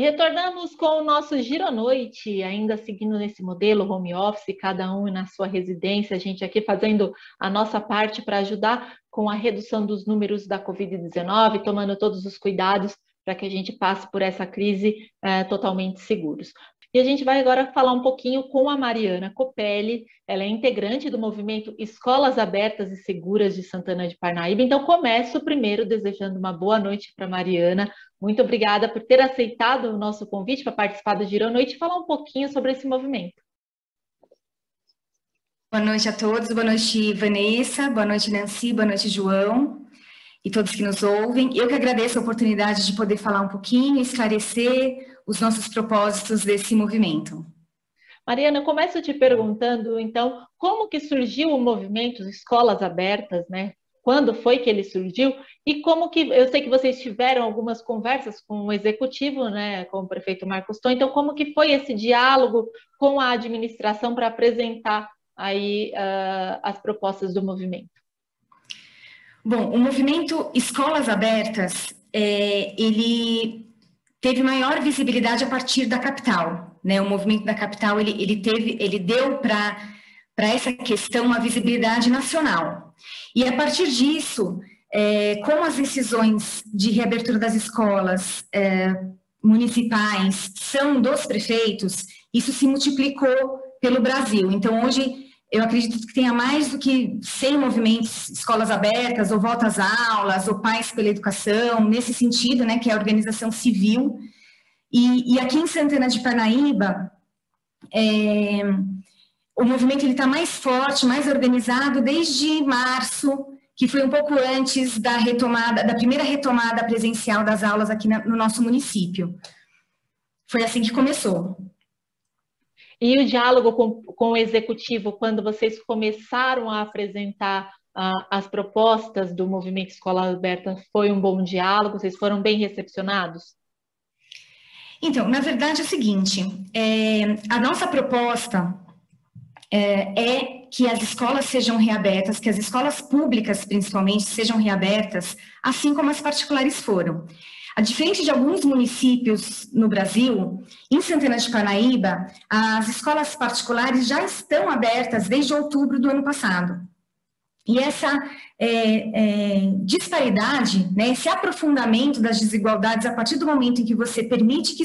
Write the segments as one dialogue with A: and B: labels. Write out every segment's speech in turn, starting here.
A: retornamos com o nosso Giro à Noite, ainda seguindo nesse modelo home office, cada um na sua residência, a gente aqui fazendo a nossa parte para ajudar com a redução dos números da Covid-19, tomando todos os cuidados para que a gente passe por essa crise totalmente seguros. E a gente vai agora falar um pouquinho com a Mariana Copelli, ela é integrante do movimento Escolas Abertas e Seguras de Santana de Parnaíba. Então, começo primeiro desejando uma boa noite para a Mariana. Muito obrigada por ter aceitado o nosso convite para participar do Giro à Noite e falar um pouquinho sobre esse movimento.
B: Boa noite a todos, boa noite Vanessa, boa noite Nancy, boa noite João e todos que nos ouvem. Eu que agradeço a oportunidade de poder falar um pouquinho, esclarecer os nossos propósitos desse movimento.
A: Mariana, eu começo te perguntando, então, como que surgiu o movimento Escolas Abertas, né? Quando foi que ele surgiu? E como que, eu sei que vocês tiveram algumas conversas com o executivo, né, com o prefeito Marcos Ton, então como que foi esse diálogo com a administração para apresentar aí as propostas do movimento?
B: Bom, o movimento Escolas Abertas, ele teve maior visibilidade a partir da capital, né? O movimento da capital, ele deu para essa questão uma visibilidade nacional. E a partir disso, com as decisões de reabertura das escolas municipais são dos prefeitos, isso se multiplicou pelo Brasil. Então, hoje, eu acredito que tenha mais do que 100 movimentos, escolas abertas, ou volta às aulas, ou pais pela educação, nesse sentido, né, que é a organização civil. E aqui em Santana de Parnaíba, o movimento está mais forte, mais organizado desde março, que foi um pouco antes da primeira retomada presencial das aulas aqui no nosso município. Foi assim que começou.
A: E o diálogo com o executivo, quando vocês começaram a apresentar as propostas do Movimento Escola Aberta, foi um bom diálogo? Vocês foram bem recepcionados?
B: Então, na verdade é o seguinte, a nossa proposta é que as escolas sejam reabertas, que as escolas públicas, principalmente, sejam reabertas, assim como as particulares foram. Diferente de alguns municípios no Brasil, em Santana de Parnaíba, as escolas particulares já estão abertas desde outubro do ano passado. E essa disparidade, né, esse aprofundamento das desigualdades, a partir do momento em que você permite que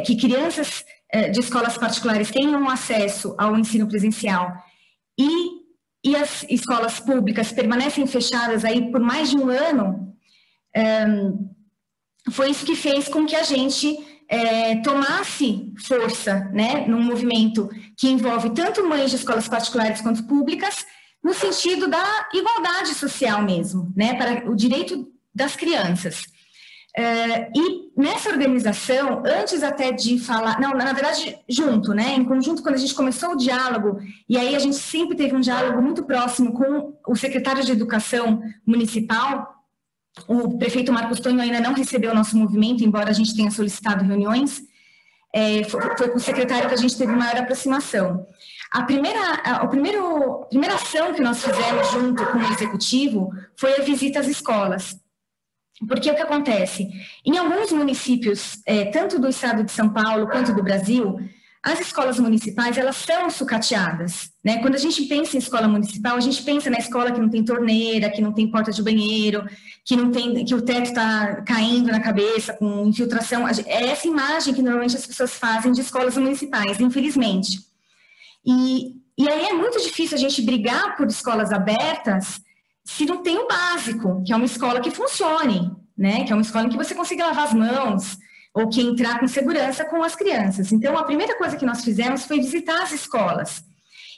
B: que crianças de escolas particulares tenham acesso ao ensino presencial e as escolas públicas permanecem fechadas aí por mais de um ano, foi isso que fez com que a gente tomasse força, né, num movimento que envolve tanto mães de escolas particulares quanto públicas, no sentido da igualdade social mesmo, né, para o direito das crianças. E nessa organização, antes até de falar, não, na verdade, junto, né, em conjunto, quando a gente começou o diálogo, e aí a gente sempre teve um diálogo muito próximo com o secretário de Educação Municipal. O prefeito Marcos Tonho ainda não recebeu o nosso movimento, embora a gente tenha solicitado reuniões. Foi com o secretário que a gente teve maior aproximação. A primeira ação que nós fizemos junto com o executivo foi a visita às escolas. Porque o que acontece? Em alguns municípios, tanto do estado de São Paulo quanto do Brasil, as escolas municipais, elas são sucateadas, né? Quando a gente pensa em escola municipal, a gente pensa na escola que não tem torneira, que não tem porta de banheiro, que o teto está caindo na cabeça, com infiltração. É essa imagem que normalmente as pessoas fazem de escolas municipais, infelizmente. E aí é muito difícil a gente brigar por escolas abertas se não tem o básico, que é uma escola que funcione, né? Que é uma escola em que você consiga lavar as mãos, ou que entrar com segurança com as crianças. Então, a primeira coisa que nós fizemos foi visitar as escolas.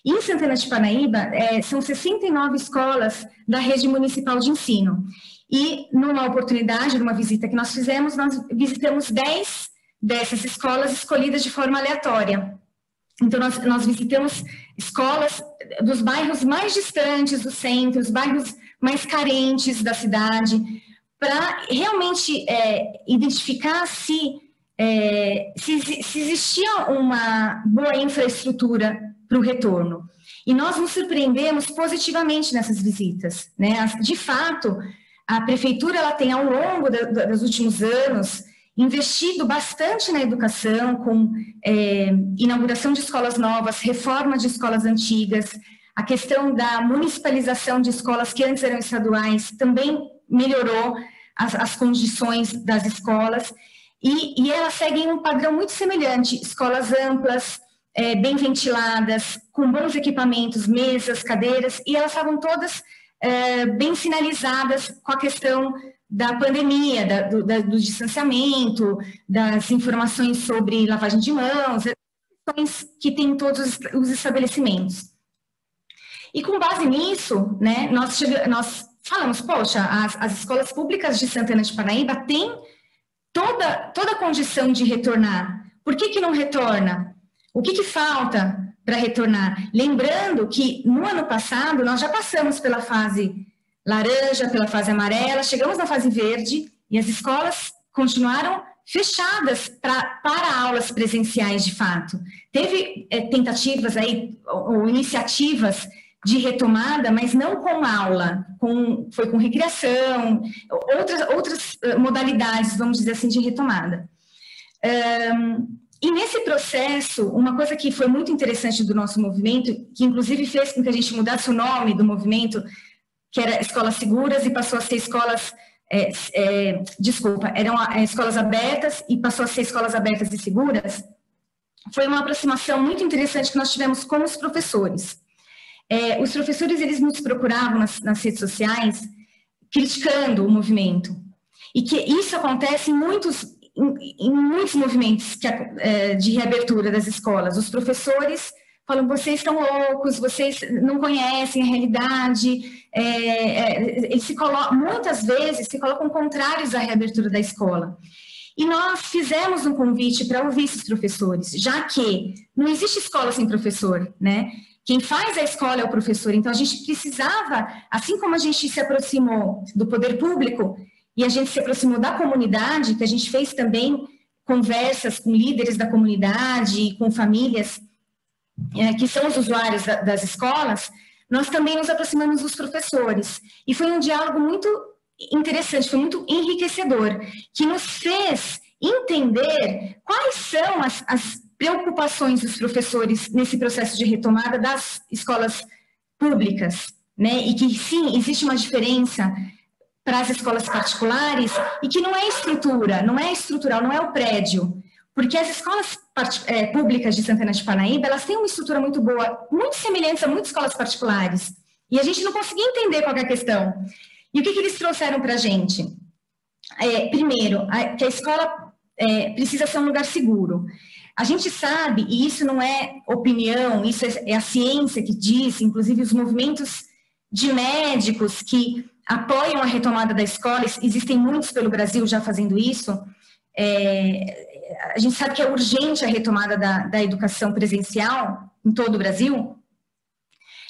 B: Em Santana de Parnaíba, são 69 escolas da rede municipal de ensino. E, numa oportunidade, numa visita que nós fizemos, nós visitamos 10 dessas escolas escolhidas de forma aleatória. Então, nós visitamos escolas dos bairros mais distantes do centro, os bairros mais carentes da cidade, para realmente identificar se existia uma boa infraestrutura para o retorno. E nós nos surpreendemos positivamente nessas visitas, né? De fato, a prefeitura ela tem, ao longo dos últimos anos, investido bastante na educação, com inauguração de escolas novas, reforma de escolas antigas, a questão da municipalização de escolas que antes eram estaduais também melhorou as condições das escolas, e elas seguem um padrão muito semelhante, escolas amplas, bem ventiladas, com bons equipamentos, mesas, cadeiras, e elas estavam todas bem sinalizadas com a questão da pandemia, do distanciamento, das informações sobre lavagem de mãos, questões que tem em todos os estabelecimentos. E com base nisso, né, nós falamos, poxa, as escolas públicas de Santana de Parnaíba têm toda a condição de retornar. Por que não retorna? O que falta para retornar? Lembrando que no ano passado nós já passamos pela fase laranja, pela fase amarela, chegamos na fase verde e as escolas continuaram fechadas para aulas presenciais de fato. Teve tentativas aí, ou iniciativas de retomada, mas não com aula, foi com recreação, outras modalidades, vamos dizer assim, de retomada. E nesse processo, uma coisa que foi muito interessante do nosso movimento, que inclusive fez com que a gente mudasse o nome do movimento, que era Escolas Seguras, e passou a ser escolas, eram escolas abertas e passou a ser escolas abertas e seguras, foi uma aproximação muito interessante que nós tivemos com os professores. Os professores, eles nos procuravam nas redes sociais, criticando o movimento, e que isso acontece em muitos movimentos de reabertura das escolas. Os professores falam, vocês estão loucos, vocês não conhecem a realidade, eles muitas vezes se colocam contrários à reabertura da escola. E nós fizemos um convite para ouvir esses professores, já que não existe escola sem professor, né? Quem faz a escola é o professor, então a gente precisava, assim como a gente se aproximou do poder público, e a gente se aproximou da comunidade, que a gente fez também conversas com líderes da comunidade, com famílias que são os usuários das escolas, nós também nos aproximamos dos professores. E foi um diálogo muito interessante, foi muito enriquecedor, que nos fez entender quais são as preocupações dos professores nesse processo de retomada das escolas públicas, né? E que, sim, existe uma diferença para as escolas particulares e que não é estrutura, não é estrutural, não é o prédio, porque as escolas públicas de Santana de Parnaíba, elas têm uma estrutura muito boa, muito semelhante a muitas escolas particulares, e a gente não conseguia entender qual é a questão. E o que eles trouxeram para a gente? Primeiro, que a escola precisa ser um lugar seguro. A gente sabe, e isso não é opinião, isso é a ciência que diz, inclusive os movimentos de médicos que apoiam a retomada da escola, existem muitos pelo Brasil já fazendo isso, a gente sabe que é urgente a retomada da educação presencial em todo o Brasil.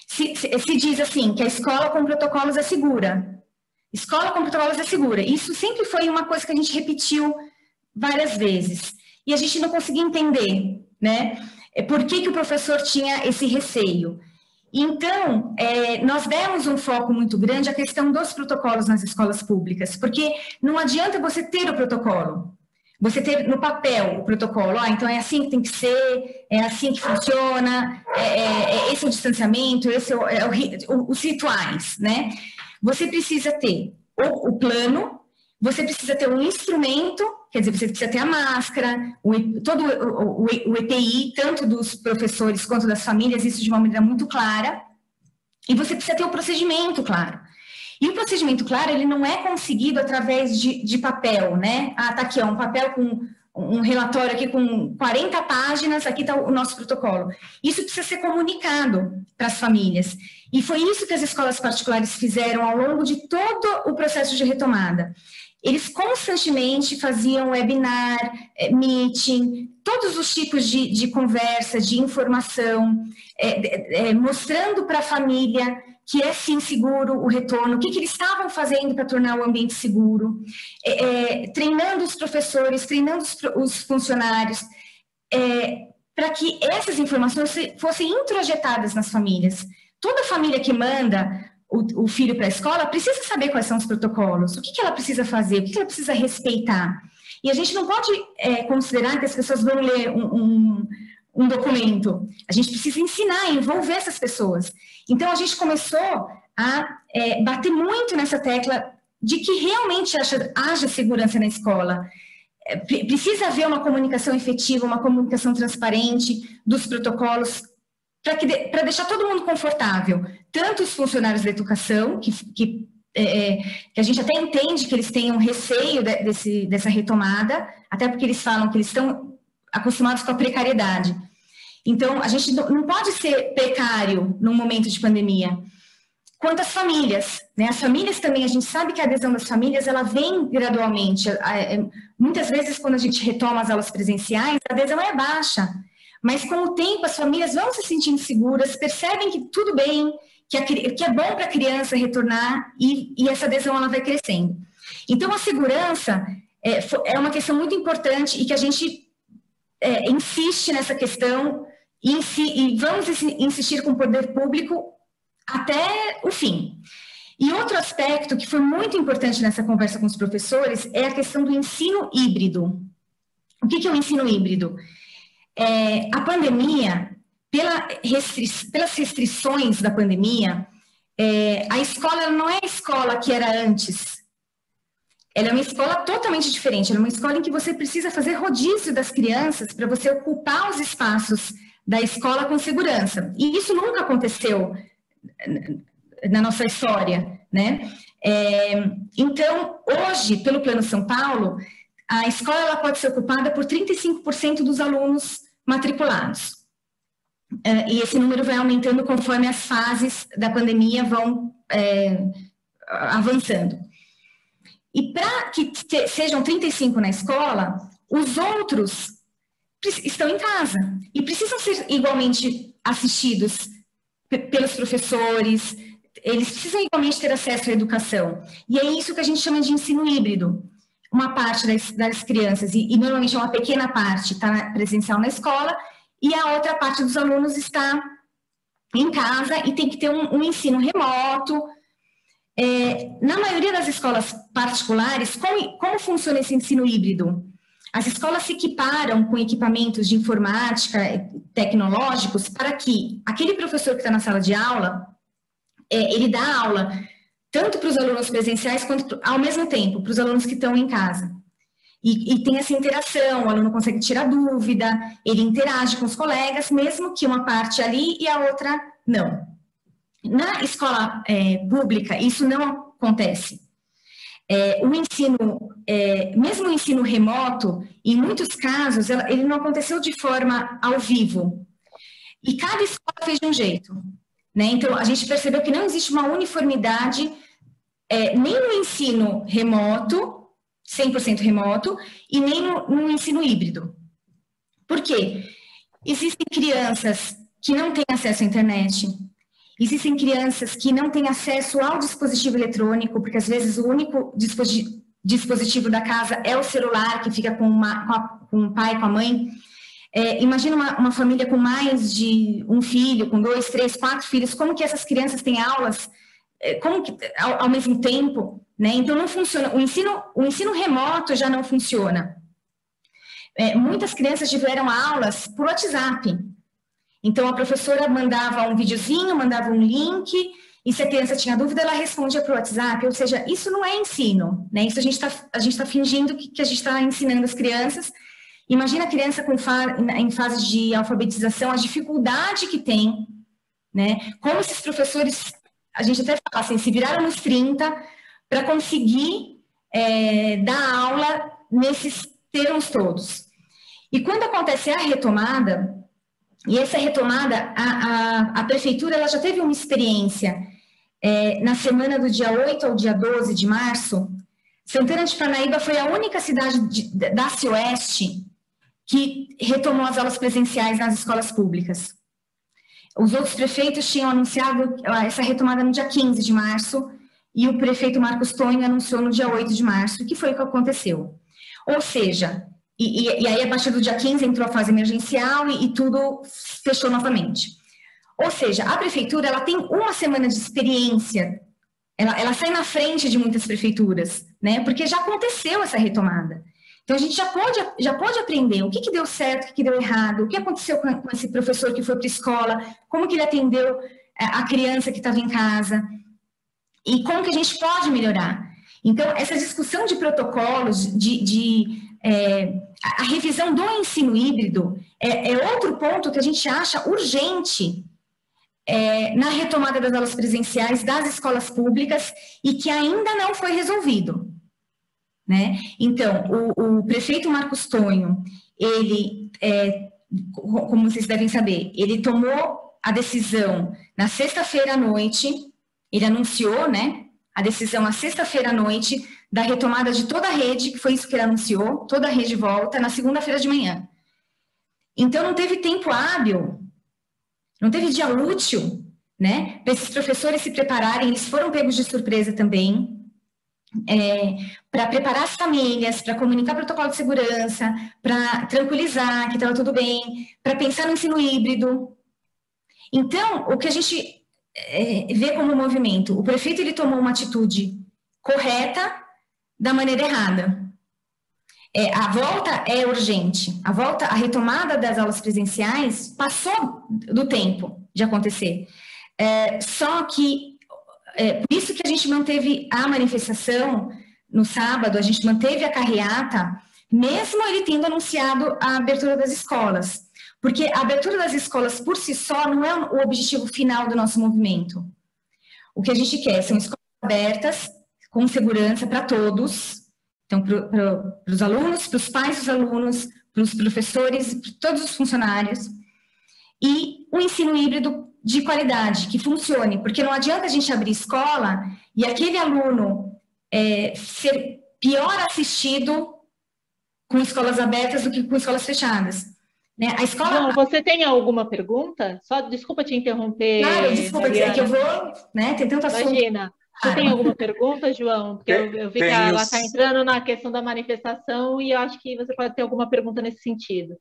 B: Se diz assim, que a escola com protocolos é segura. Escola com protocolos é segura. Isso sempre foi uma coisa que a gente repetiu várias vezes. E a gente não conseguia entender, né? Por que o professor tinha esse receio. Então, nós demos um foco muito grande à questão dos protocolos nas escolas públicas, porque não adianta você ter o protocolo, você ter no papel o protocolo, então é assim que tem que ser, é assim que funciona, esse é o distanciamento, esse os rituais, né? Você precisa ter o plano, você precisa ter um instrumento, quer dizer, você precisa ter a máscara, todo o EPI, tanto dos professores quanto das famílias, isso de uma maneira muito clara, e você precisa ter o procedimento claro. E o procedimento claro, ele não é conseguido através de papel, né? Ah, tá aqui, ó, um papel com um relatório aqui com 40 páginas, aqui está o nosso protocolo. Isso precisa ser comunicado para as famílias. E foi isso que as escolas particulares fizeram ao longo de todo o processo de retomada. Eles constantemente faziam webinar, meeting, todos os tipos de conversa, de informação, mostrando para a família que é sim seguro o retorno, o que eles estavam fazendo para tornar o ambiente seguro, treinando os professores, treinando os funcionários, para que essas informações fossem introjetadas nas famílias. Toda família que manda o filho para a escola precisa saber quais são os protocolos, o que ela precisa fazer, o que ela precisa respeitar. E a gente não pode considerar que as pessoas vão ler um documento. A gente precisa ensinar, envolver essas pessoas. Então, a gente começou a bater muito nessa tecla de que realmente haja segurança na escola. Precisa haver uma comunicação efetiva, uma comunicação transparente dos protocolos, para deixar todo mundo confortável, tanto os funcionários da educação, que a gente até entende que eles tenham receio dessa retomada, até porque eles falam que eles estão acostumados com a precariedade. Então, a gente não pode ser precário num momento de pandemia. Quanto às famílias, né? As famílias também, a gente sabe que a adesão das famílias, ela vem gradualmente. Muitas vezes, quando a gente retoma as aulas presenciais, a adesão é baixa. Mas, com o tempo, as famílias vão se sentindo seguras, percebem que tudo bem, que é bom para a criança retornar e essa adesão ela vai crescendo. Então, a segurança é uma questão muito importante e que a gente insiste nessa questão e vamos insistir com o poder público até o fim. E outro aspecto que foi muito importante nessa conversa com os professores é a questão do ensino híbrido. O que é o ensino híbrido? A pandemia, pelas restrições da pandemia, a escola não é a escola que era antes. Ela é uma escola totalmente diferente. Ela é uma escola em que você precisa fazer rodízio das crianças para você ocupar os espaços da escola com segurança. E isso nunca aconteceu na nossa história, né? Então, hoje, pelo Plano São Paulo, a escola ela pode ser ocupada por 35% dos alunos matriculados. E esse número vai aumentando conforme as fases da pandemia vão avançando. E para que sejam 35 na escola, os outros estão em casa e precisam ser igualmente assistidos pelos professores, eles precisam igualmente ter acesso à educação. E é isso que a gente chama de ensino híbrido. Uma parte das crianças, e normalmente é uma pequena parte, está presencial na escola, e a outra parte dos alunos está em casa e tem que ter um ensino remoto. Na maioria das escolas particulares, como funciona esse ensino híbrido? As escolas se equiparam com equipamentos de informática tecnológicos para que aquele professor que está na sala de aula, ele dá aula tanto para os alunos presenciais quanto ao mesmo tempo para os alunos que estão em casa. E tem essa interação, o aluno consegue tirar dúvida, ele interage com os colegas, mesmo que uma parte ali e a outra não. Na escola pública, isso não acontece. O ensino, mesmo o ensino remoto, em muitos casos, ele não aconteceu de forma ao vivo. E cada escola fez de um jeito, né? Então, a gente percebeu que não existe uma uniformidade nem no ensino remoto, 100% remoto, e nem no ensino híbrido. Por quê? Existem crianças que não têm acesso à internet, existem crianças que não têm acesso ao dispositivo eletrônico, porque às vezes o único dispositivo da casa é o celular, que fica com o pai, com a mãe. Imagina uma família com mais de um filho, com 2, 3, 4 filhos, como que essas crianças têm aulas ao mesmo tempo, né? Então não funciona, o ensino remoto já não funciona. Muitas crianças tiveram aulas por WhatsApp. Então a professora mandava um videozinho, mandava um link, e se a criança tinha dúvida, ela respondia para o WhatsApp. Ou seja, isso não é ensino, né? Isso a gente tá fingindo que a gente está ensinando as crianças. Imagina a criança em fase de alfabetização, a dificuldade que tem, né? Como esses professores, a gente até fala assim, se viraram nos 30 para conseguir dar aula nesses termos todos. E quando acontece a retomada, e essa retomada, a prefeitura ela já teve uma experiência na semana do dia 8 ao dia 12 de março. Santana de Parnaíba foi a única cidade da Oeste que retomou as aulas presenciais nas escolas públicas. Os outros prefeitos tinham anunciado essa retomada no dia 15 de março e o prefeito Marcos Tonho anunciou no dia 8 de março, que foi o que aconteceu. Ou seja, e aí a partir do dia 15 entrou a fase emergencial e tudo fechou novamente. Ou seja, a prefeitura ela tem uma semana de experiência, ela sai na frente de muitas prefeituras, né? Porque já aconteceu essa retomada. Então, a gente já pode aprender o que deu certo, o que deu errado, o que aconteceu com esse professor que foi para a escola, como que ele atendeu a criança que estava em casa, e como que a gente pode melhorar. Então, essa discussão de protocolos, a revisão do ensino híbrido é outro ponto que a gente acha urgente na retomada das aulas presenciais das escolas públicas e que ainda não foi resolvido. Né? Então, o prefeito Marcos Tonho, ele, como vocês devem saber, ele tomou a decisão na sexta-feira à noite, ele anunciou, né, a decisão na sexta-feira à noite da retomada de toda a rede, que foi isso que ele anunciou, toda a rede volta na segunda-feira de manhã. Então, não teve tempo hábil, não teve dia útil, né, para esses professores se prepararem, eles foram pegos de surpresa também, para preparar as famílias, para comunicar protocolo de segurança, para tranquilizar que estava tudo bem, para pensar no ensino híbrido. Então, o que a gente vê como movimento, o prefeito ele tomou uma atitude correta da maneira errada. A volta é urgente, a retomada das aulas presenciais passou do tempo de acontecer. Só que por isso que a gente manteve a manifestação no sábado, a gente manteve a carreata, mesmo ele tendo anunciado a abertura das escolas. Porque a abertura das escolas por si só não é o objetivo final do nosso movimento. O que a gente quer são escolas abertas, com segurança para todos, então para os alunos, para os pais dos alunos, para os professores, para todos os funcionários, e o ensino híbrido de qualidade, que funcione, porque não adianta a gente abrir escola e aquele aluno ser pior assistido com escolas abertas do que com escolas fechadas. Né? A escola...
A: João, você tem alguma pergunta? Só desculpa te interromper.
B: Claro, desculpa, é que eu vou, né? Tem tanto assunto.
A: Imagina. Você tem alguma pergunta, João? Porque eu vi que ela está entrando na questão da manifestação e eu acho que você pode ter alguma pergunta nesse sentido.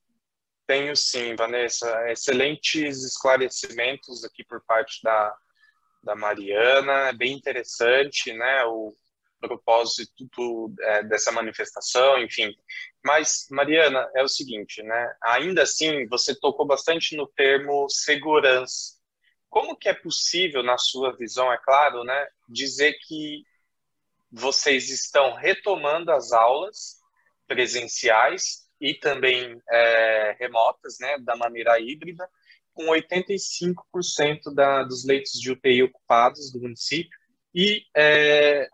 C: Tenho sim, Vanessa. Excelentes esclarecimentos aqui por parte da Mariana. É bem interessante, né, o propósito dessa manifestação, enfim. Mas, Mariana, é o seguinte, né, ainda assim, você tocou bastante no termo segurança. Como que é possível, na sua visão, é claro, né, dizer que vocês estão retomando as aulas presenciais e também remotas, né, da maneira híbrida, com 85% dos leitos de UTI ocupados do município, e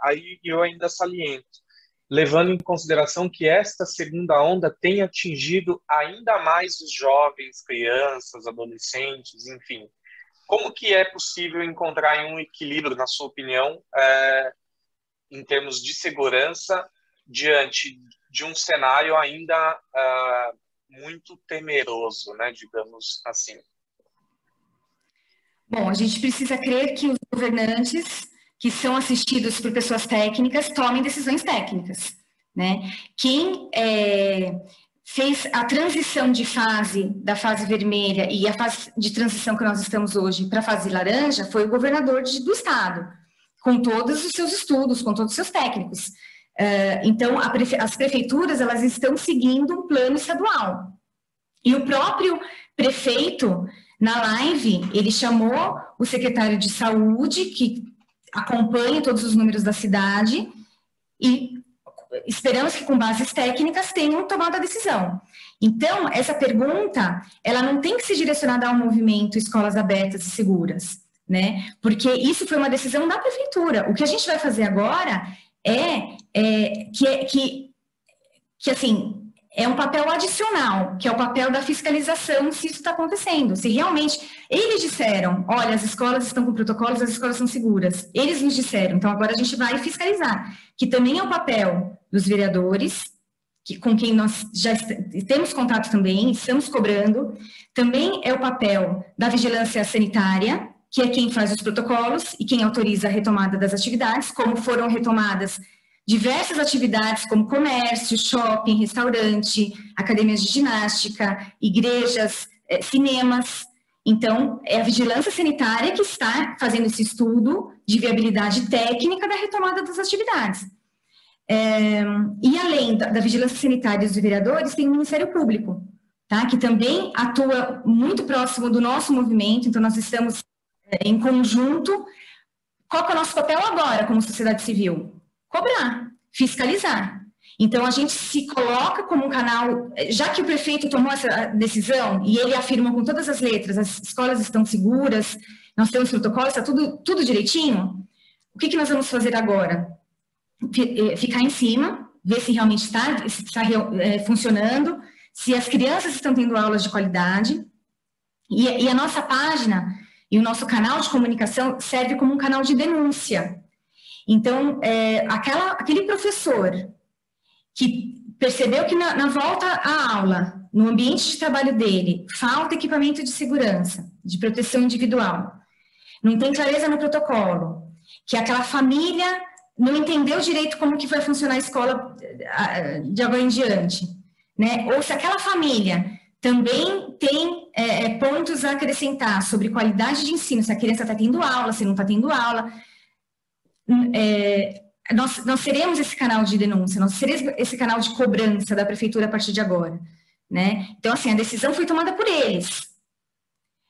C: aí eu ainda saliento, levando em consideração que esta segunda onda tem atingido ainda mais os jovens, crianças, adolescentes, enfim. Como que é possível encontrar um equilíbrio, na sua opinião, em termos de segurança, diante de um cenário ainda muito temeroso, né, digamos assim?
B: Bom, a gente precisa crer que os governantes, que são assistidos por pessoas técnicas, tomem decisões técnicas, né? Quem fez a transição de fase, da fase vermelha e a fase de transição que nós estamos hoje para a fase laranja foi o governador do estado, com todos os seus estudos, com todos os seus técnicos. Então, as prefeituras, elas estão seguindo um plano estadual. E o próprio prefeito, na live, ele chamou o secretário de saúde, que acompanha todos os números da cidade, e esperamos que com bases técnicas tenham tomado a decisão. Então, essa pergunta, ela não tem que ser direcionada ao movimento escolas abertas e seguras, né? Porque isso foi uma decisão da prefeitura. O que a gente vai fazer agora que assim, é um papel adicional, que é o papel da fiscalização se isso está acontecendo. Se realmente eles disseram, olha, as escolas estão com protocolos, as escolas são seguras. Eles nos disseram, então agora a gente vai fiscalizar, que também é o papel dos vereadores, com quem nós já temos contato também, estamos cobrando. Também é o papel da vigilância sanitária, que é quem faz os protocolos e quem autoriza a retomada das atividades, como foram retomadas diversas atividades como comércio, shopping, restaurante, academias de ginástica, igrejas, cinemas. Então, é a vigilância sanitária que está fazendo esse estudo de viabilidade técnica da retomada das atividades. E além da vigilância sanitária dos vereadores, tem o Ministério Público, tá? Que também atua muito próximo do nosso movimento, então nós estamos em conjunto. Qual que é o nosso papel agora como sociedade civil? Cobrar, fiscalizar. Então, a gente se coloca como um canal, já que o prefeito tomou essa decisão, e ele afirma com todas as letras, as escolas estão seguras, nós temos protocolos, está tudo direitinho, o que nós vamos fazer agora? Ficar em cima, ver se realmente está funcionando, se as crianças estão tendo aulas de qualidade, e a nossa página e o nosso canal de comunicação serve como um canal de denúncia. Então, aquele professor que percebeu que na volta à aula, no ambiente de trabalho dele, falta equipamento de segurança, de proteção individual, não tem clareza no protocolo, que aquela família não entendeu direito como que vai funcionar a escola de agora em diante, né? Ou se aquela família também tem pontos a acrescentar sobre qualidade de ensino, se a criança está tendo aula, se não está tendo aula, nós seremos esse canal de denúncia, nós seremos esse canal de cobrança da prefeitura a partir de agora, né? Então, assim, a decisão foi tomada por eles.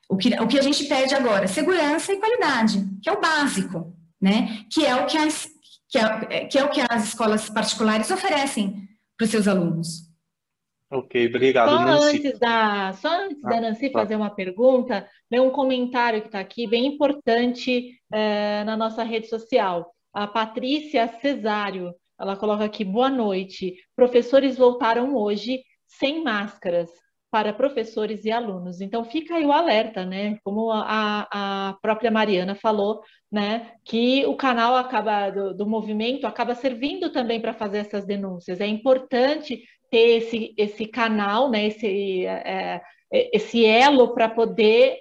B: O que a gente pede agora? Segurança e qualidade, que é o básico, né? Que é o que as escolas particulares oferecem para os seus alunos.
C: Ok, obrigado, Nancy.
A: Só antes da Nancy fazer uma pergunta, tem um comentário que está aqui, bem importante na nossa rede social. A Patrícia Cesário, ela coloca aqui, boa noite. Professores voltaram hoje sem máscaras para professores e alunos. Então, fica aí o alerta, né? Como a própria Mariana falou, né? Que o canal do movimento acaba servindo também para fazer essas denúncias. É importante ter esse canal, né? Esse elo para poder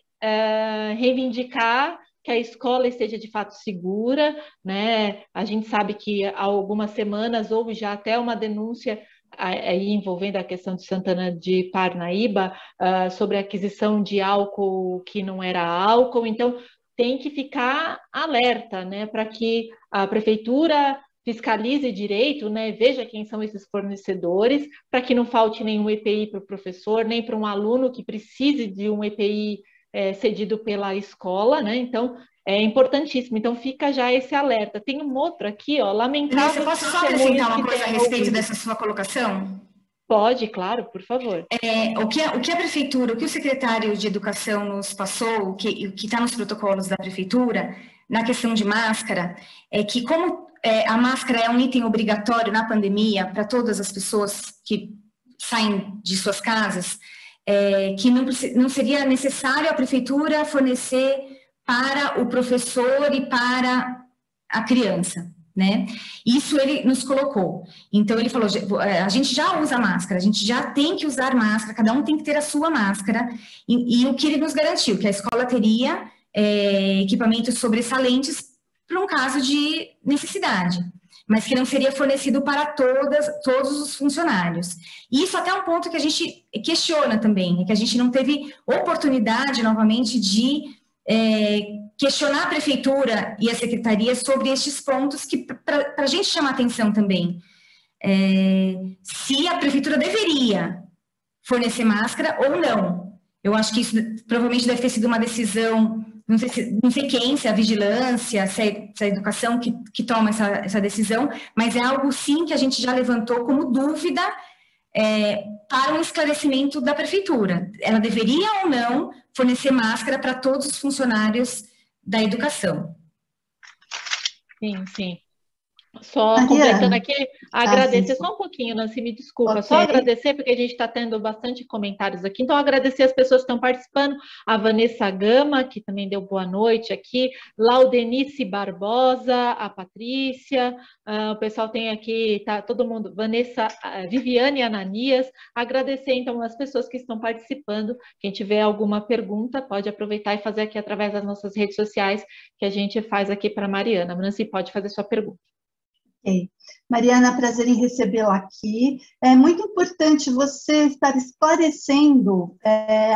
A: reivindicar que a escola esteja de fato segura, né? A gente sabe que há algumas semanas houve já até uma denúncia aí envolvendo a questão de Santana de Parnaíba sobre a aquisição de álcool que não era álcool, então tem que ficar alerta, né? Para que a prefeitura fiscalize direito, né? Veja quem são esses fornecedores, para que não falte nenhum EPI para o professor, nem para um aluno que precise de um EPI cedido pela escola, né? Então, é importantíssimo. Então, fica já esse alerta. Tem um outro aqui, ó, lamentável...
B: Você posso só acrescentar uma coisa a respeito dessa sua colocação?
A: Pode, claro, por favor.
B: O que a prefeitura, o que o secretário de Educação nos passou, o que está nos protocolos da prefeitura, na questão de máscara, é que como a máscara é um item obrigatório na pandemia para todas as pessoas que saem de suas casas, que não seria necessário a prefeitura fornecer para o professor e para a criança, né? Isso ele nos colocou. Então, ele falou, a gente já usa máscara, a gente já tem que usar máscara, cada um tem que ter a sua máscara, e o que ele nos garantiu, que a escola teria equipamentos sobressalentes para um caso de necessidade, mas que não seria fornecido para todos os funcionários. E isso até é um ponto que a gente questiona também, é que a gente não teve oportunidade, novamente, de questionar a prefeitura e a secretaria sobre estes pontos que, para a gente chamar atenção também, se a prefeitura deveria fornecer máscara ou não. Eu acho que isso provavelmente deve ter sido uma decisão, não sei quem, se é a vigilância, se é a educação que toma essa decisão, mas é algo sim que a gente já levantou como dúvida para um esclarecimento da prefeitura. Ela deveria ou não fornecer máscara para todos os funcionários da educação.
A: Sim, sim. Só completando aqui, agradecer só um pouquinho, Nancy, me desculpa, só agradecer, porque a gente está tendo bastante comentários aqui, então agradecer as pessoas que estão participando, a Vanessa Gama, que também deu boa noite aqui, Laudenice Barbosa, a Patrícia, o pessoal tem aqui, tá todo mundo, Vanessa, Viviane Ananias, agradecer então as pessoas que estão participando, quem tiver alguma pergunta pode aproveitar e fazer aqui através das nossas redes sociais, que a gente faz aqui para a Mariana. Nancy, pode fazer sua pergunta.
D: Okay. Mariana, prazer em recebê-la aqui. É muito importante você estar esclarecendo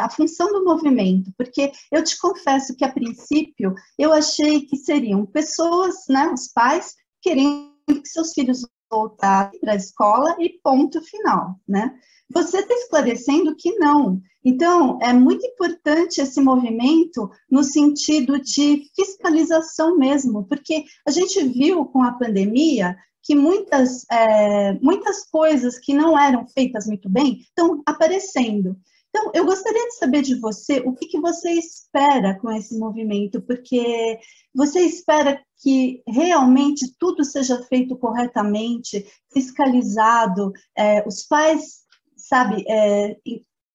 D: a função do movimento, porque eu te confesso que, a princípio, eu achei que seriam pessoas, né, os pais, querendo que seus filhos voltar para a escola e ponto final, né? Você está esclarecendo que não. Então, é muito importante esse movimento no sentido de fiscalização mesmo, porque a gente viu com a pandemia que muitas coisas que não eram feitas muito bem estão aparecendo. Então, eu gostaria de saber de você o que você espera com esse movimento, porque você espera que realmente tudo seja feito corretamente, fiscalizado, os pais, sabe,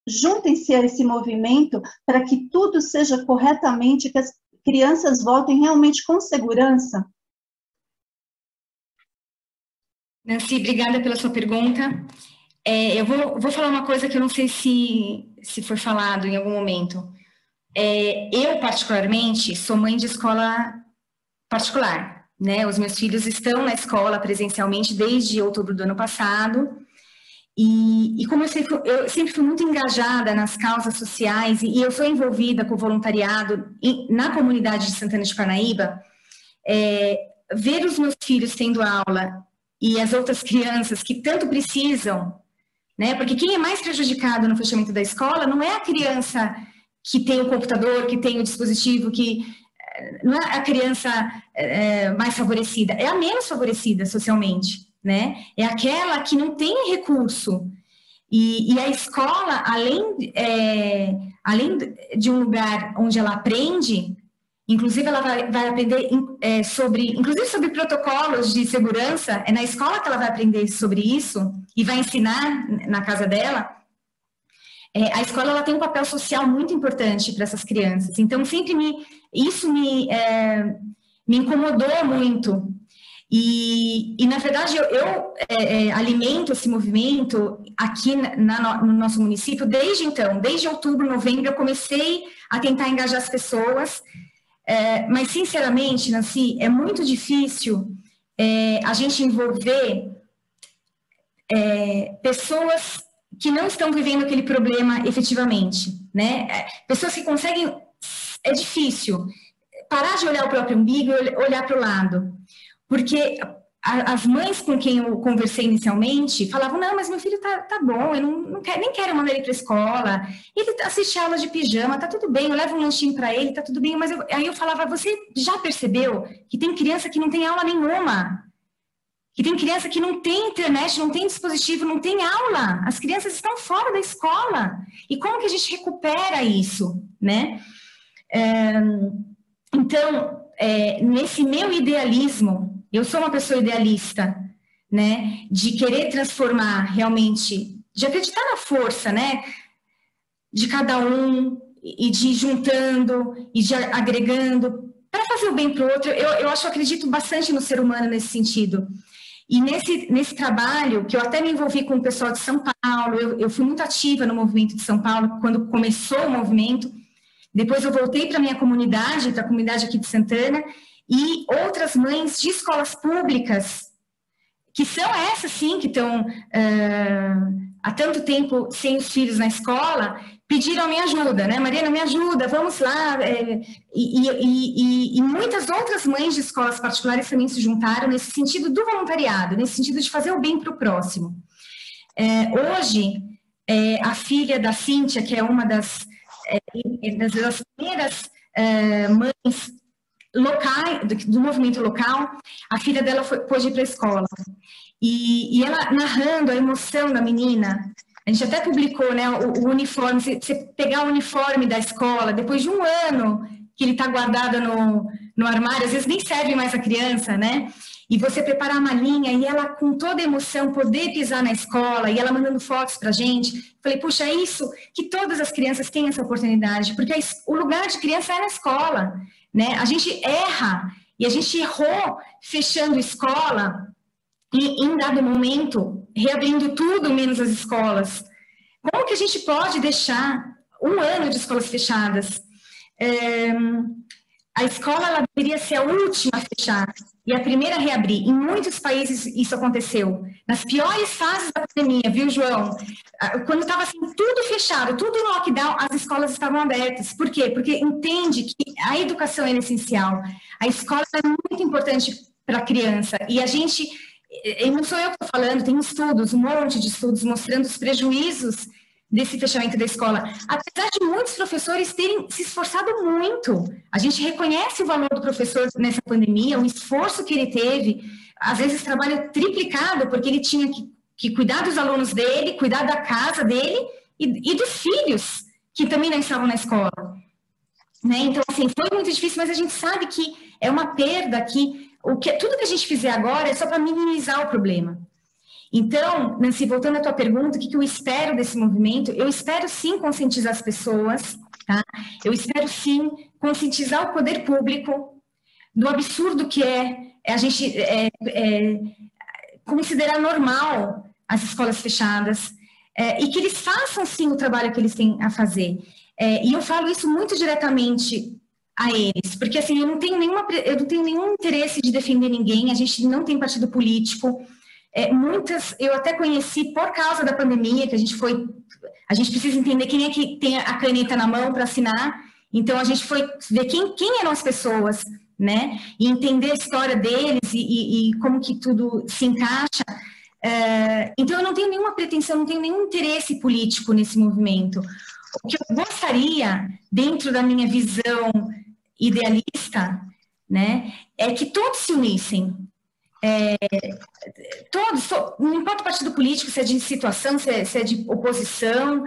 D: juntem-se a esse movimento para que tudo seja corretamente, que as crianças voltem realmente com segurança?
B: Nancy, obrigada pela sua pergunta. Eu vou falar uma coisa que eu não sei se foi falado em algum momento. Eu, particularmente, sou mãe de escola particular, né? Os meus filhos estão na escola presencialmente desde outubro do ano passado. E como eu sempre fui muito engajada nas causas sociais e eu sou envolvida com o voluntariado na comunidade de Santana de Parnaíba, ver os meus filhos tendo aula e as outras crianças que tanto precisam, né? Porque quem é mais prejudicado no fechamento da escola não é a criança que tem o computador, que tem o dispositivo, não é a criança mais favorecida, é a menos favorecida socialmente, né? É aquela que não tem recurso. E a escola, além de um lugar onde ela aprende, inclusive ela vai aprender sobre protocolos de segurança, é na escola que ela vai aprender sobre isso e vai ensinar na casa dela. A escola ela tem um papel social muito importante para essas crianças. Então, isso me incomodou muito. E na verdade, eu alimento esse movimento aqui no nosso município desde então. Desde outubro, novembro, eu comecei a tentar engajar as pessoas. Mas, sinceramente, Nancy, é muito difícil a gente envolver pessoas que não estão vivendo aquele problema efetivamente, né? Pessoas que conseguem... É difícil parar de olhar o próprio umbigo e olhar para o lado. Porque as mães com quem eu conversei inicialmente falavam, não, mas meu filho tá bom, eu nem quero mandar ele para a escola, ele assiste aula de pijama, tá tudo bem, eu levo um lanchinho para ele, tá tudo bem, mas aí eu falava, você já percebeu que tem criança que não tem aula nenhuma? Que tem criança que não tem internet, não tem dispositivo, não tem aula, as crianças estão fora da escola, e como que a gente recupera isso, né? Então, nesse meu idealismo, eu sou uma pessoa idealista, né, de querer transformar realmente, de acreditar na força, né, de cada um, e de ir juntando, e de agregando, para fazer o bem para o outro. Eu acredito bastante no ser humano nesse sentido. E nesse trabalho, que eu até me envolvi com o pessoal de São Paulo, eu fui muito ativa no movimento de São Paulo, quando começou o movimento. Depois eu voltei para a minha comunidade, para a comunidade aqui de Santana, e outras mães de escolas públicas, que são essas sim, que estão há tanto tempo sem os filhos na escola, pediram a minha ajuda, né? Mariana, me ajuda, vamos lá. E muitas outras mães de escolas particulares também se juntaram nesse sentido do voluntariado, nesse sentido de fazer o bem para o próximo. Hoje, a filha da Cíntia, que é uma das primeiras mães locais, do movimento local, a filha dela pôde ir para a escola. E ela narrando a emoção da menina, a gente até publicou, né, o uniforme, você pegar o uniforme da escola, depois de um ano que ele está guardado no armário, às vezes nem serve mais a criança, né? E você preparar a malinha e ela com toda a emoção poder pisar na escola e ela mandando fotos para a gente. Falei, puxa, é isso que todas as crianças têm essa oportunidade, porque o lugar de criança é na escola, né? A gente erra e a gente errou fechando escola e em dado momento reabrindo tudo menos as escolas. Como que a gente pode deixar um ano de escolas fechadas? A escola ela deveria ser a última a fechar e a primeira a reabrir. Em muitos países isso aconteceu. Nas piores fases da pandemia, viu, João? Quando estava assim, tudo fechado, tudo em lockdown, as escolas estavam abertas. Por quê? Porque entende que a educação é essencial. A escola é muito importante para a criança. E a gente e não sou eu que estou falando, tem estudos, um monte de estudos mostrando os prejuízos desse fechamento da escola. Apesar de muitos professores terem se esforçado muito, a gente reconhece o valor do professor nessa pandemia, o esforço que ele teve, às vezes trabalho triplicado, porque ele tinha que cuidar dos alunos dele, cuidar da casa dele e dos filhos, que também não estavam na escola. Né? Então, assim, foi muito difícil, mas a gente sabe que é uma perda, que tudo que a gente fizer agora é só para minimizar o problema. Então, Nancy, voltando à tua pergunta, o que eu espero desse movimento? Eu espero, sim, conscientizar as pessoas, tá? Eu espero, sim, conscientizar o poder público do absurdo que é a gente considerar normal as escolas fechadas, e que eles façam, sim, o trabalho que eles têm a fazer. E eu falo isso muito diretamente a eles, porque, assim, eu não tenho nenhum interesse de defender ninguém, a gente não tem partido político. Muitas eu até conheci por causa da pandemia, que a gente precisa entender quem é que tem a caneta na mão para assinar, então a gente foi ver quem eram as pessoas, né, e entender a história deles e como que tudo se encaixa. Então eu não tenho nenhuma pretensão, não tenho nenhum interesse político nesse movimento. O que eu gostaria, dentro da minha visão idealista, né, é que todos se unissem. Todos, não importa o partido político, se é de situação, se é de oposição,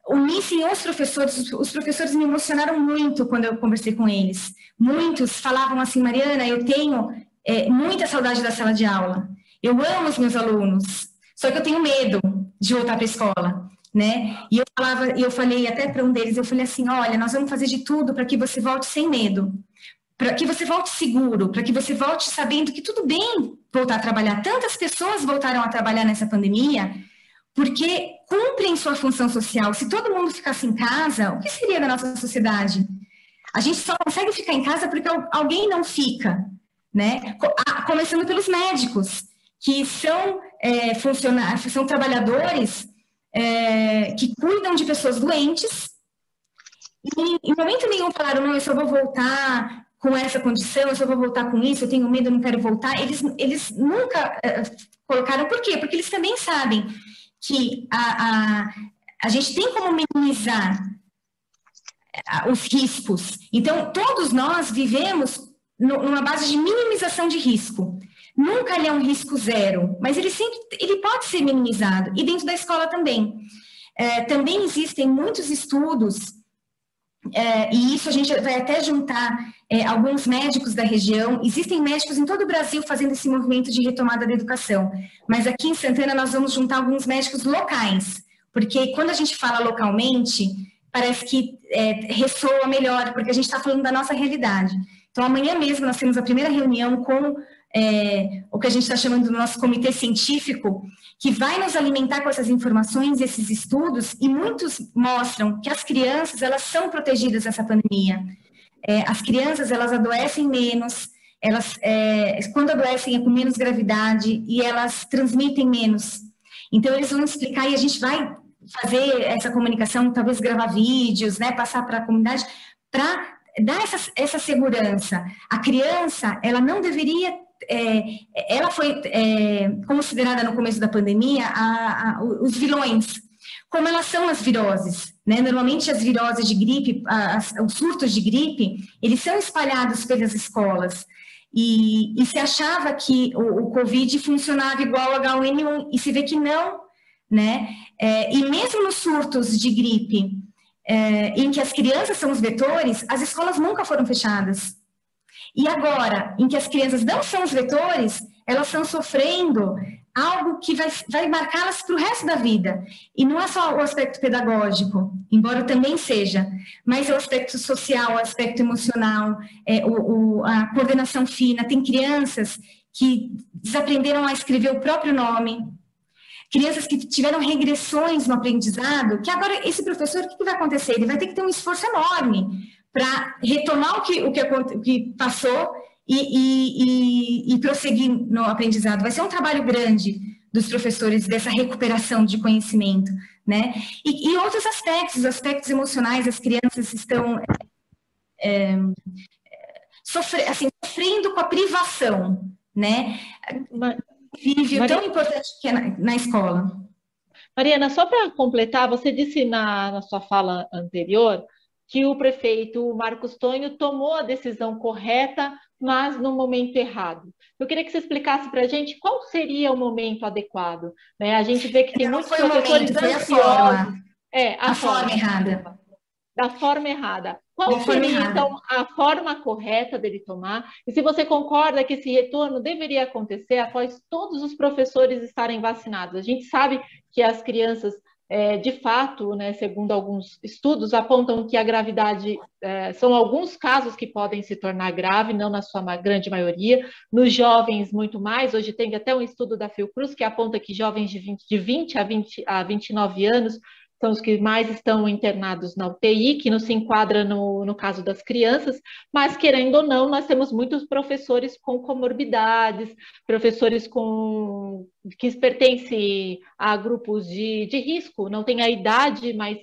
B: unissem os professores me emocionaram muito quando eu conversei com eles. Muitos falavam assim, Mariana, eu tenho muita saudade da sala de aula, eu amo os meus alunos, só que eu tenho medo de voltar para a escola, né? E eu falei até para um deles, eu falei assim, olha, nós vamos fazer de tudo para que você volte sem medo, para que você volte seguro, para que você volte sabendo que tudo bem voltar a trabalhar. Tantas pessoas voltaram a trabalhar nessa pandemia porque cumprem sua função social. Se todo mundo ficasse em casa, o que seria da nossa sociedade? A gente só consegue ficar em casa porque alguém não fica, né? Começando pelos médicos, que são funcionários, são trabalhadores que cuidam de pessoas doentes. E em momento nenhum falaram, não, eu só vou voltar com essa condição, eu só vou voltar com isso, eu tenho medo, eu não quero voltar. Eles nunca colocaram. Por quê? Porque eles também sabem que a gente tem como minimizar os riscos. Então, todos nós vivemos numa base de minimização de risco. Nunca ele é um risco zero, mas ele pode ser minimizado. E dentro da escola também. Também existem muitos estudos, e isso a gente vai até juntar alguns médicos da região. Existem médicos em todo o Brasil fazendo esse movimento de retomada da educação, mas aqui em Santana nós vamos juntar alguns médicos locais, porque quando a gente fala localmente, parece que ressoa melhor, porque a gente está falando da nossa realidade. Então amanhã mesmo nós temos a primeira reunião com o que a gente está chamando do nosso comitê científico, que vai nos alimentar com essas informações, esses estudos, e muitos mostram que as crianças, elas são protegidas nessa pandemia. As crianças, elas adoecem menos, quando adoecem é com menos gravidade, e elas transmitem menos. Então, eles vão explicar, e a gente vai fazer essa comunicação, talvez gravar vídeos, né, passar para a comunidade, para dar essa segurança. A criança, ela não deveria... ela foi considerada no começo da pandemia os vilões, como elas são as viroses, né? Normalmente as viroses de gripe, os surtos de gripe, eles são espalhados pelas escolas, e se achava que o Covid funcionava igual ao H1N1, e se vê que não, né? E mesmo nos surtos de gripe, em que as crianças são os vetores, as escolas nunca foram fechadas. E agora, em que as crianças não são os vetores, elas estão sofrendo algo que vai marcá-las para o resto da vida. E não é só o aspecto pedagógico, embora também seja, mas é o aspecto social, o aspecto emocional, a coordenação fina. Tem crianças que desaprenderam a escrever o próprio nome, crianças que tiveram regressões no aprendizado, que agora esse professor, o que vai acontecer? Ele vai ter que ter um esforço enorme para retomar o que passou e prosseguir no aprendizado. Vai ser um trabalho grande dos professores, dessa recuperação de conhecimento, né? E outros aspectos, os aspectos emocionais, as crianças estão sofrendo com a privação, né? Vive tão importante que é na escola.
A: Mariana, só para completar, você disse na sua fala anterior que o prefeito Marcos Tonho tomou a decisão correta, mas no momento errado. Eu queria que você explicasse para a gente qual seria o momento adequado, né? A gente vê que tem muitos professores ansiosos.
B: A forma errada.
A: Da forma errada. Qual seria, então, a forma correta dele tomar? E se você concorda que esse retorno deveria acontecer após todos os professores estarem vacinados? A gente sabe que as crianças, de fato, né, segundo alguns estudos, apontam que a gravidade, são alguns casos que podem se tornar grave, não na sua grande maioria. Nos jovens, muito mais. Hoje tem até um estudo da Fiocruz que aponta que jovens de 20 a 29 anos são os que mais estão internados na UTI, que não se enquadra no caso das crianças, mas, querendo ou não, nós temos muitos professores com comorbidades, professores que pertencem a grupos de risco, não tem a idade, mas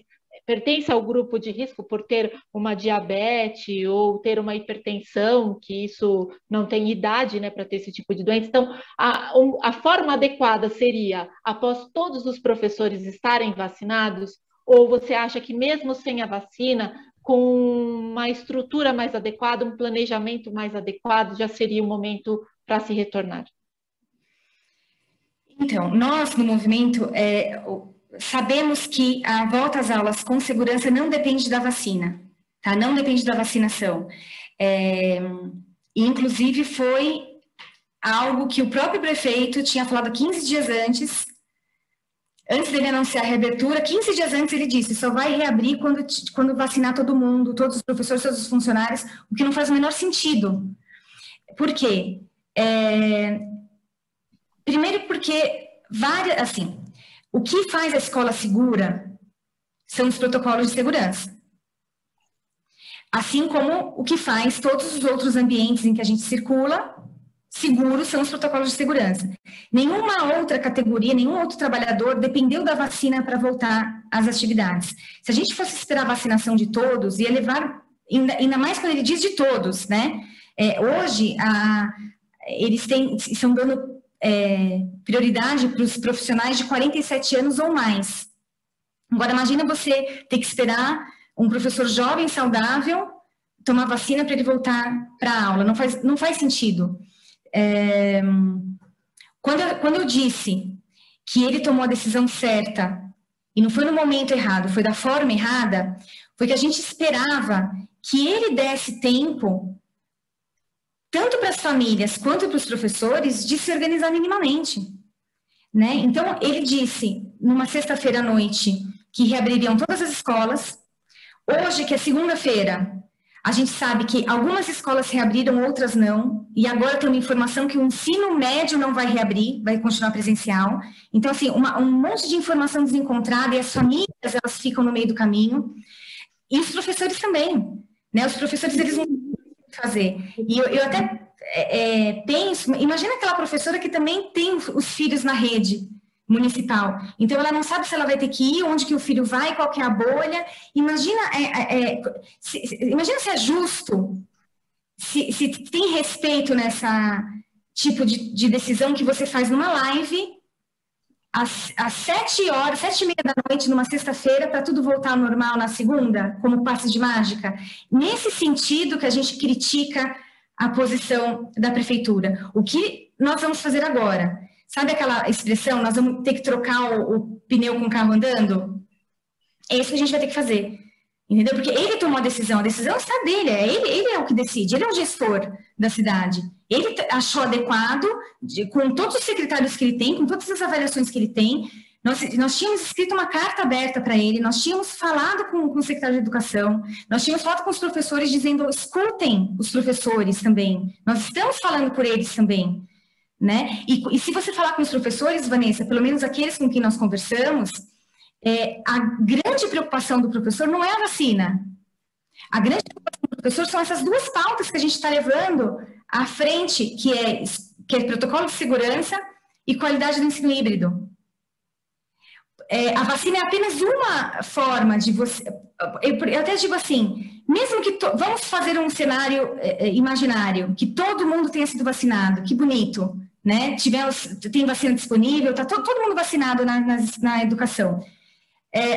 A: pertence ao grupo de risco por ter uma diabetes ou ter uma hipertensão, que isso não tem idade, né, para ter esse tipo de doença. Então, a forma adequada seria, após todos os professores estarem vacinados, ou você acha que mesmo sem a vacina, com uma estrutura mais adequada, um planejamento mais adequado, já seria o momento para se retornar?
B: Então, nós no movimento sabemos que a volta às aulas com segurança não depende da vacina, tá? Não depende da vacinação. Inclusive, foi algo que o próprio prefeito tinha falado 15 dias antes dele anunciar a reabertura. 15 dias antes ele disse, só vai reabrir quando vacinar todo mundo, todos os professores, todos os funcionários, o que não faz o menor sentido. Por quê? Primeiro porque, o que faz a escola segura são os protocolos de segurança. Assim como o que faz todos os outros ambientes em que a gente circula, seguros são os protocolos de segurança. Nenhuma outra categoria, nenhum outro trabalhador dependeu da vacina para voltar às atividades. Se a gente fosse esperar a vacinação de todos, ia levar, ainda mais quando ele diz de todos, né? Hoje, eles estão dando prioridade para os profissionais de 47 anos ou mais. Agora, imagina você ter que esperar um professor jovem, saudável, tomar vacina para ele voltar para a aula. Não faz sentido. Quando eu disse que ele tomou a decisão certa, e não foi no momento errado, foi da forma errada, foi que a gente esperava que ele desse tempo tanto para as famílias quanto para os professores, de se organizar minimamente, né? Então, ele disse, numa sexta-feira à noite, que reabririam todas as escolas. Hoje, que é segunda-feira, a gente sabe que algumas escolas reabriram, outras não, e agora tem uma informação que o ensino médio não vai reabrir, vai continuar presencial. Então, assim, um monte de informação desencontrada, e as famílias, elas ficam no meio do caminho, e os professores também, né? Os professores, eles não fazer. E eu até penso, imagina aquela professora que também tem os filhos na rede municipal, então ela não sabe se ela vai ter que ir, onde que o filho vai, qual que é a bolha. Imagina se é justo, se tem respeito nessa tipo de decisão que você faz numa live às 7h, 7h30 da noite, numa sexta-feira, para tudo voltar ao normal na segunda, como passe de mágica. Nesse sentido que a gente critica a posição da prefeitura. O que nós vamos fazer agora? Sabe aquela expressão, nós vamos ter que trocar o pneu com o carro andando? É isso que a gente vai ter que fazer. Entendeu? Porque ele tomou a decisão está dele, ele é o que decide, ele é o gestor da cidade. Ele achou adequado, com todos os secretários que ele tem, com todas as avaliações que ele tem. Nós tínhamos escrito uma carta aberta para ele, nós tínhamos falado com o secretário de Educação, nós tínhamos falado com os professores dizendo, escutem os professores também, nós estamos falando por eles também, né? E se você falar com os professores, Vanessa, pelo menos aqueles com quem nós conversamos, a grande preocupação do professor não é a vacina. A grande preocupação do professor são essas duas pautas que a gente está levando à frente, que é protocolo de segurança e qualidade do ensino híbrido. a vacina é apenas uma forma de você... Eu até digo assim, mesmo que... Vamos fazer um cenário imaginário, que todo mundo tenha sido vacinado, que bonito, né? Tem vacina disponível, está todo mundo vacinado na educação.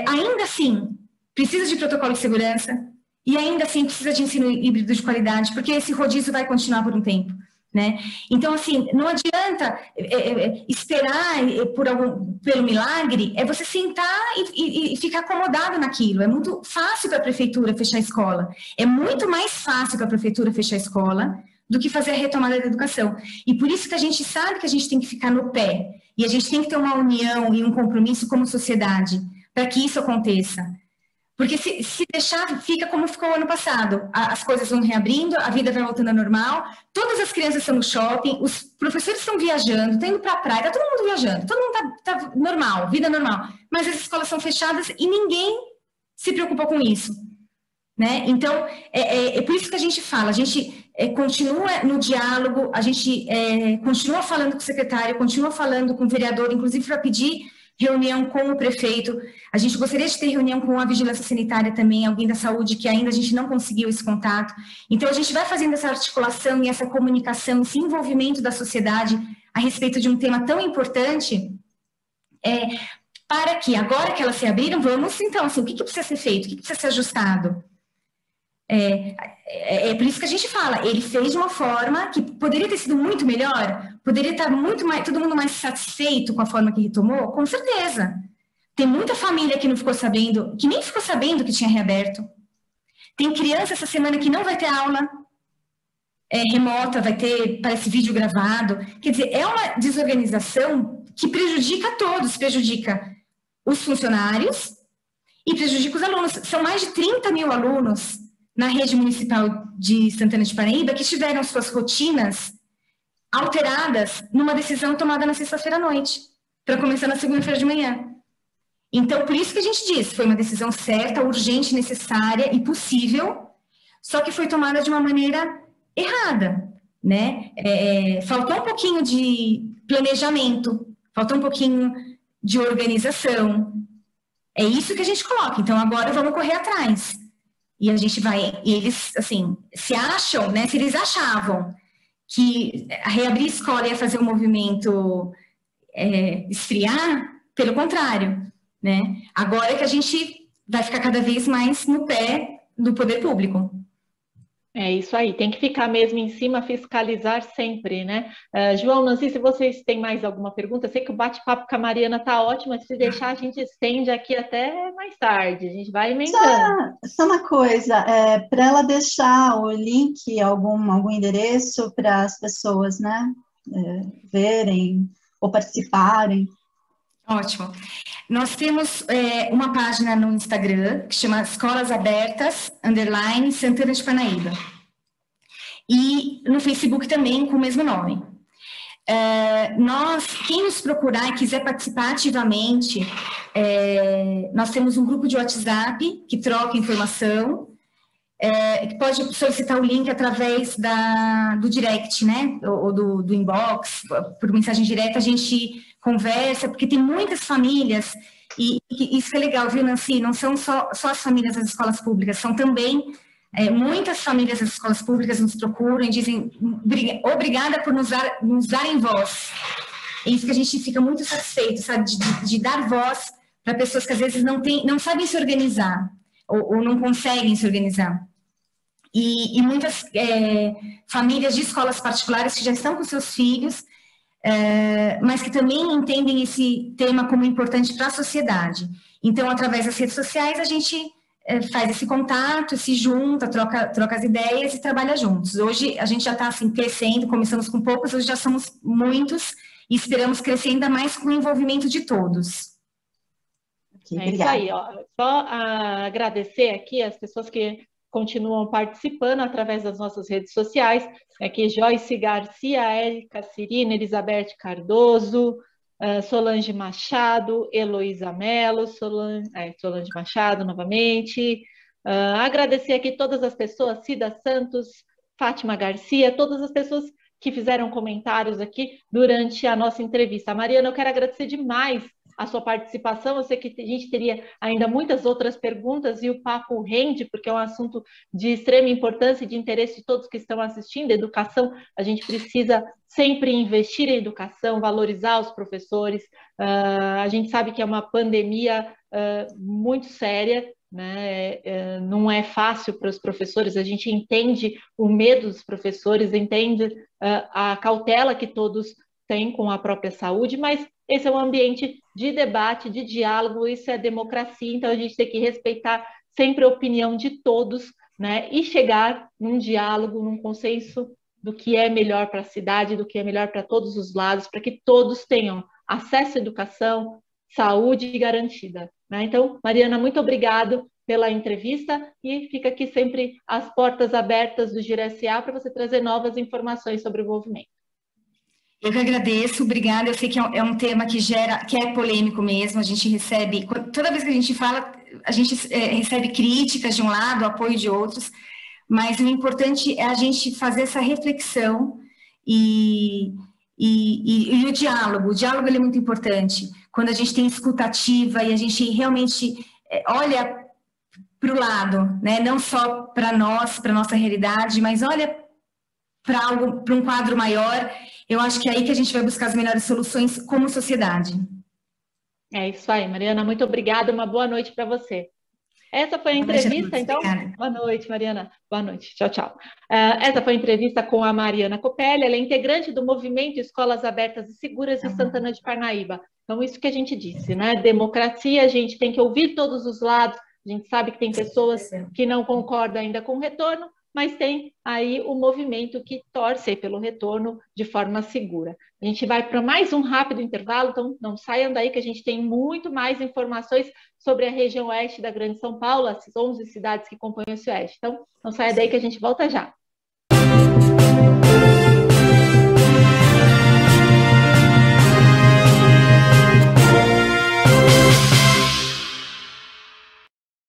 B: Ainda assim, precisa de protocolo de segurança e ainda assim precisa de ensino híbrido de qualidade, porque esse rodízio vai continuar por um tempo. Né? Então, assim, não adianta esperar pelo milagre, é você sentar e ficar acomodado naquilo. É muito fácil para a prefeitura fechar a escola. É muito mais fácil para a prefeitura fechar a escola do que fazer a retomada da educação. E por isso que a gente sabe que a gente tem que ficar no pé. E a gente tem que ter uma união e um compromisso como sociedade para que isso aconteça. Porque se deixar, fica como ficou o ano passado. As coisas vão reabrindo, a vida vai voltando ao normal, todas as crianças estão no shopping, os professores estão viajando, estão indo para a praia, está todo mundo viajando, todo mundo tá normal, vida normal. Mas as escolas são fechadas e ninguém se preocupa com isso. Né? Então, é por isso que a gente fala, a gente continua no diálogo, a gente continua falando com o secretário, continua falando com o vereador, inclusive para pedir reunião com o prefeito. A gente gostaria de ter reunião com a vigilância sanitária também, alguém da saúde, que ainda a gente não conseguiu esse contato. Então, a gente vai fazendo essa articulação e essa comunicação, esse envolvimento da sociedade a respeito de um tema tão importante, para que, agora que elas se abriram, vamos, então, assim, o que precisa ser feito? O que precisa ser ajustado? Por isso que a gente fala, ele fez de uma forma que poderia ter sido muito melhor, poderia estar todo mundo mais satisfeito com a forma que retomou, com certeza. Tem muita família que não ficou sabendo, que nem ficou sabendo que tinha reaberto. Tem criança essa semana que não vai ter aula remota, vai ter, parece, vídeo gravado. Quer dizer, é uma desorganização que prejudica todos, prejudica os funcionários e prejudica os alunos. São mais de 30 mil alunos na rede municipal de Santana de Parnaíba que tiveram suas rotinas alteradas numa decisão tomada na sexta-feira à noite, para começar na segunda-feira de manhã. Então, por isso que a gente diz, foi uma decisão certa, urgente, necessária e possível, só que foi tomada de uma maneira errada, né? Faltou um pouquinho de planejamento, faltou um pouquinho de organização. É isso que a gente coloca. Então, agora vamos correr atrás. E a gente vai, e eles, assim, se acham, né, se eles achavam que reabrir a escola ia fazer o movimento esfriar, pelo contrário, né? Agora é que a gente vai ficar cada vez mais no pé do poder público.
A: É isso aí, tem que ficar mesmo em cima, fiscalizar sempre, né? João, não sei se vocês têm mais alguma pergunta, eu sei que o bate-papo com a Mariana está ótimo, mas se deixar a gente estende aqui até mais tarde, a gente vai emendando.
D: Só uma coisa, para ela deixar o link, algum endereço para as pessoas, né, verem ou participarem.
B: Ótimo. Nós temos uma página no Instagram que chama Escolas Abertas, _ Santana de Parnaíba. E no Facebook também com o mesmo nome. Quem nos procurar e quiser participar ativamente, nós temos um grupo de WhatsApp que troca informação, que pode solicitar o link através do direct, né, ou do inbox, por mensagem direta, a gente conversa, porque tem muitas famílias, e isso é legal, viu, Nancy? Não são só as famílias das escolas públicas, são também muitas famílias das escolas públicas nos procuram e dizem obrigada por nos darem voz. É isso que a gente fica muito satisfeito, sabe, de dar voz para pessoas que às vezes não sabem se organizar, ou não conseguem se organizar. E muitas famílias de escolas particulares que já estão com seus filhos, mas que também entendem esse tema como importante para a sociedade. Então, através das redes sociais, a gente faz esse contato, se junta, troca as ideias e trabalha juntos. Hoje, a gente já está assim, crescendo, começamos com poucos, hoje já somos muitos e esperamos crescer ainda mais com o envolvimento de todos.
A: Okay, isso aí, ó. Só agradecer aqui as pessoas que continuam participando através das nossas redes sociais, aqui Joyce Garcia, Érica Cirina, Elizabeth Cardoso, Solange Machado, Heloísa Mello, Solange Machado novamente, agradecer aqui todas as pessoas, Cida Santos, Fátima Garcia, todas as pessoas que fizeram comentários aqui durante a nossa entrevista. Mariana, eu quero agradecer demais a sua participação. Eu sei que a gente teria ainda muitas outras perguntas e o papo rende, porque é um assunto de extrema importância e de interesse de todos que estão assistindo. Educação, a gente precisa sempre investir em educação, valorizar os professores. A gente sabe que é uma pandemia muito séria, né? Não é fácil para os professores, a gente entende o medo dos professores, entende a cautela que todos têm com a própria saúde, mas esse é um ambiente de debate, de diálogo, isso é democracia, então a gente tem que respeitar sempre a opinião de todos, né? E chegar num diálogo, num consenso do que é melhor para a cidade, do que é melhor para todos os lados, para que todos tenham acesso à educação, saúde garantida, né? Então, Mariana, muito obrigado pela entrevista e fica aqui sempre as portas abertas do Giro SA para você trazer novas informações sobre o movimento.
B: Eu que agradeço, obrigada. Eu sei que é um tema que é polêmico mesmo. A gente recebe, toda vez que a gente fala, a gente recebe críticas de um lado, apoio de outros, mas o importante é a gente fazer essa reflexão e o diálogo. O diálogo ele é muito importante. Quando a gente tem escuta ativa e a gente realmente olha para o lado, né? Não só para nós, para nossa realidade, mas olha para um quadro maior, eu acho que é aí que a gente vai buscar as melhores soluções como sociedade.
A: É isso aí, Mariana, muito obrigada, uma boa noite para você. Essa foi a entrevista, então. Obrigada. Boa noite, Mariana. Boa noite. Tchau, tchau. Essa foi a entrevista com a Mariana Copelli, ela é integrante do Movimento Escolas Abertas e Seguras de Santana de Parnaíba. Então, isso que a gente disse, né? Democracia, a gente tem que ouvir todos os lados, a gente sabe que tem pessoas que não concordam ainda com o retorno, mas tem aí o movimento que torce pelo retorno de forma segura. A gente vai para mais um rápido intervalo, então não saiam daí que a gente tem muito mais informações sobre a região oeste da Grande São Paulo, as 11 cidades que compõem esse oeste. Então, não saia daí que a gente volta já.